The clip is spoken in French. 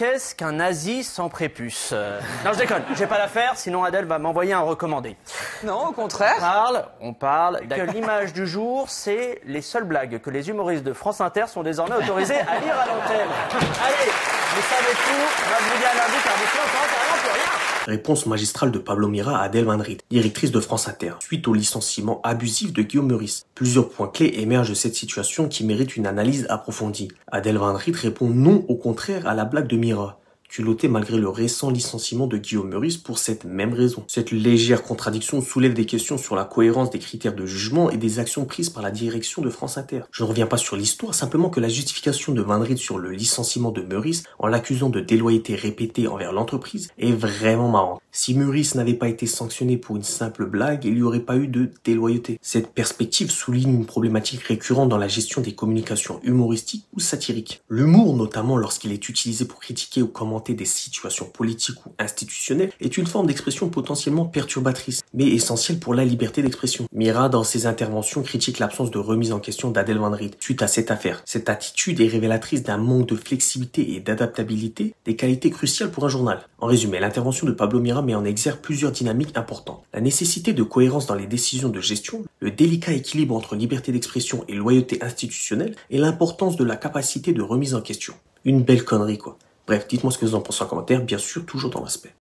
Qu'est-ce qu'un nazi sans prépuce? Non, je déconne, j'ai pas l'affaire, sinon Adèle va m'envoyer un recommandé. Non, au contraire. On parle. L'image du jour, c'est les seules blagues que les humoristes de France Inter sont désormais autorisés à lire à l'antenne. Allez, vous savez tout, moi je vous dis à lundi car vous n'entendez vraiment plus rien. Réponse magistrale de Pablo Mira à Adèle Van Riet, directrice de France Inter, suite au licenciement abusif de Guillaume Meurice. Plusieurs points clés émergent de cette situation qui mérite une analyse approfondie. Adèle Van Riet répond non au contraire à la blague de Mira, culotté malgré le récent licenciement de Guillaume Meurice pour cette même raison. Cette légère contradiction soulève des questions sur la cohérence des critères de jugement et des actions prises par la direction de France Inter. Je ne reviens pas sur l'histoire, simplement que la justification de Van Riet sur le licenciement de Meurice en l'accusant de déloyauté répétée envers l'entreprise est vraiment marrante. Si Meurice n'avait pas été sanctionné pour une simple blague, il n'y aurait pas eu de déloyauté. Cette perspective souligne une problématique récurrente dans la gestion des communications humoristiques ou satiriques. L'humour, notamment lorsqu'il est utilisé pour critiquer ou commenter des situations politiques ou institutionnelles, est une forme d'expression potentiellement perturbatrice, mais essentielle pour la liberté d'expression. Mira, dans ses interventions, critique l'absence de remise en question d'Adèle Van Riet suite à cette affaire. Cette attitude est révélatrice d'un manque de flexibilité et d'adaptabilité, des qualités cruciales pour un journal. En résumé, l'intervention de Pablo Mira met en exergue plusieurs dynamiques importantes. La nécessité de cohérence dans les décisions de gestion, le délicat équilibre entre liberté d'expression et loyauté institutionnelle, et l'importance de la capacité de remise en question. Une belle connerie, quoi. Bref, dites-moi ce que vous en pensez en commentaire, bien sûr, toujours dans l'aspect.